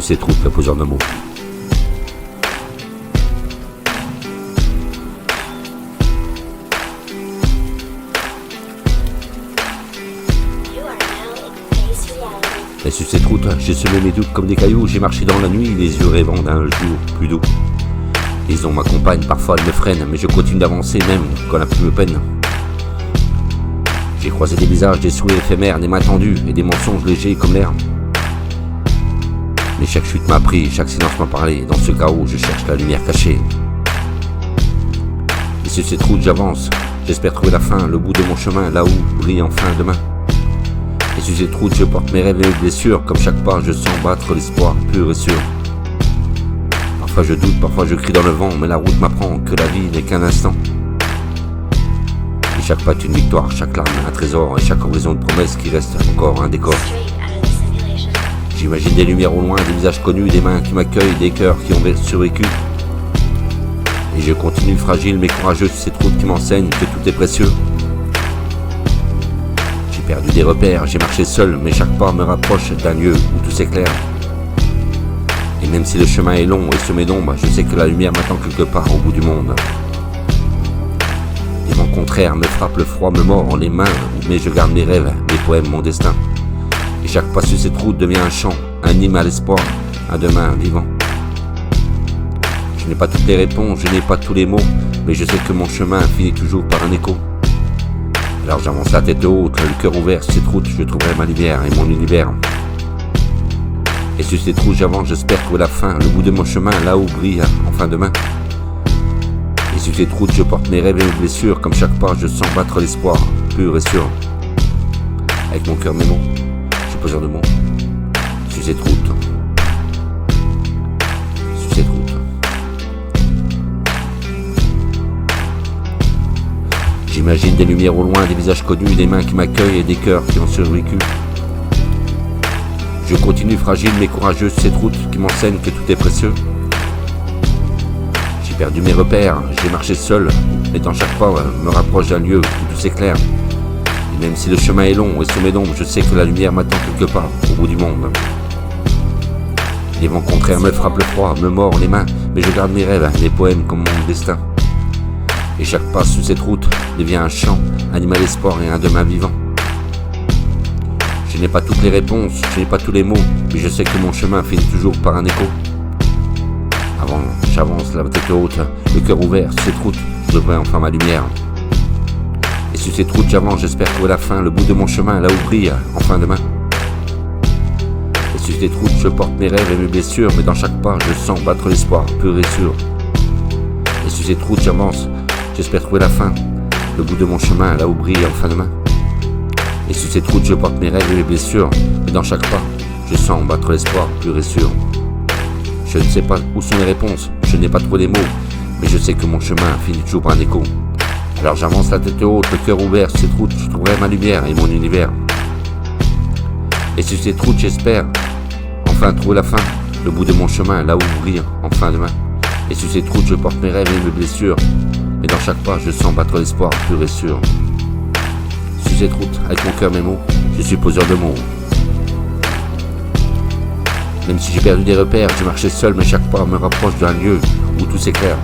cette route, le poseur de mots. Et sur cette route, j'ai semé mes doutes comme des cailloux. J'ai marché dans la nuit, les yeux rêvant d'un jour plus doux. Les ondes m'accompagnent, parfois elles me freinent, mais je continue d'avancer même quand la pluie me peine. J'ai croisé des visages, des sourires éphémères, des mains tendues et des mensonges légers comme l'air. Mais chaque chute m'a pris, chaque silence m'a parlé. Dans ce chaos, je cherche la lumière cachée. Et sur cette route, j'avance. J'espère trouver la fin, le bout de mon chemin, là où brille enfin demain. Et sur cette route, je porte mes rêves et mes blessures. Comme chaque pas, je sens battre l'espoir pur et sûr. Parfois je doute, parfois je crie dans le vent, mais la route m'apprend que la vie n'est qu'un instant. Et chaque pas est une victoire, chaque larme un trésor, et chaque horizon de promesse qui reste encore un décor. J'imagine des lumières au loin, des visages connus, des mains qui m'accueillent, des cœurs qui ont survécu. Et je continue fragile mais courageux sur cette route qui m'enseigne que tout est précieux. J'ai perdu des repères, j'ai marché seul, mais chaque pas me rapproche d'un lieu où tout s'éclaire. Et même si le chemin est long et semé d'ombre, je sais que la lumière m'attend quelque part au bout du monde. Les vents contraires me frappent, le froid me mord les mains, mais je garde mes rêves, mes poèmes, mon destin. Et chaque pas sur cette route devient un chant, un hymne à l'espoir, un demain vivant. Je n'ai pas toutes les réponses, je n'ai pas tous les mots, mais je sais que mon chemin finit toujours par un écho. Alors j'avance la tête haute, le cœur ouvert, sur cette route je trouverai ma lumière et mon univers. Et sur cette route j'avance, j'espère trouver la fin, le bout de mon chemin, là où brille enfin demain. Et sur cette route je porte mes rêves et mes blessures, comme chaque pas je sens battre l'espoir, pur et sûr. Avec mon cœur mes mots, je suis poseur de mots, sur cette route. Sur cette route. J'imagine des lumières au loin, des visages connus, des mains qui m'accueillent et des cœurs qui ont survécu. Je continue fragile mais courageux sur cette route qui m'enseigne que tout est précieux. J'ai perdu mes repères, j'ai marché seul, mais dans chaque pas me rapproche d'un lieu où tout s'éclaire. Et même si le chemin est long et semé d'ombre, je sais que la lumière m'attend quelque part au bout du monde. Les vents contraires me frappent le froid, me mordent les mains, mais je garde mes rêves, mes poèmes comme mon destin. Et chaque pas sur cette route devient un chant, anime à l'espoir et un demain vivant. Je n'ai pas toutes les réponses, je n'ai pas tous les mots, mais je sais que mon chemin finit toujours par un écho. Avant, j'avance la tête haute, le cœur ouvert, sur cette route, je devrais enfin ma lumière. Et sur cette route j'avance, j'espère trouver la fin, le bout de mon chemin, là où brille enfin demain. Et sur cette route je porte mes rêves et mes blessures, mais dans chaque pas je sens battre l'espoir, pur et sûr. Et sur cette route j'avance, j'espère trouver la fin, le bout de mon chemin, là où brille enfin demain. Et sur cette route je porte mes rêves et mes blessures, mais dans chaque pas, je sens battre l'espoir pur et sûr. Je ne sais pas où sont les réponses, je n'ai pas trop les mots, mais je sais que mon chemin finit toujours par un écho. Alors j'avance la tête haute, le cœur ouvert, sur cette route je trouverai ma lumière et mon univers. Et sur cette route j'espère enfin trouver la fin, le bout de mon chemin, là où brille enfin demain. Et sur cette route je porte mes rêves et mes blessures, mais dans chaque pas je sens battre l'espoir pur et sûr. Sur cette route, avec mon cœur mes mots, je suis poseur de mots. Même si j'ai perdu des repères, j'ai marché seul, mais chaque pas me rapproche d'un lieu où tout s'éclaire.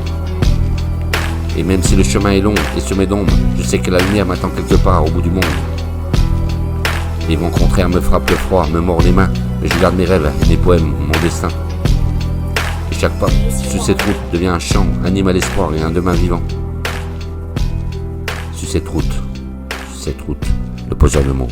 Et même si le chemin est long et semé d'ombre, je sais que la lumière m'attend quelque part au bout du monde. Les vents contraires me frappent le froid, me mordent les mains, mais je garde mes rêves, mes poèmes, mon destin. Et chaque pas sur cette route devient un chant, un hymne à l'espoir et un demain vivant. Sur cette route, le poseur de mots.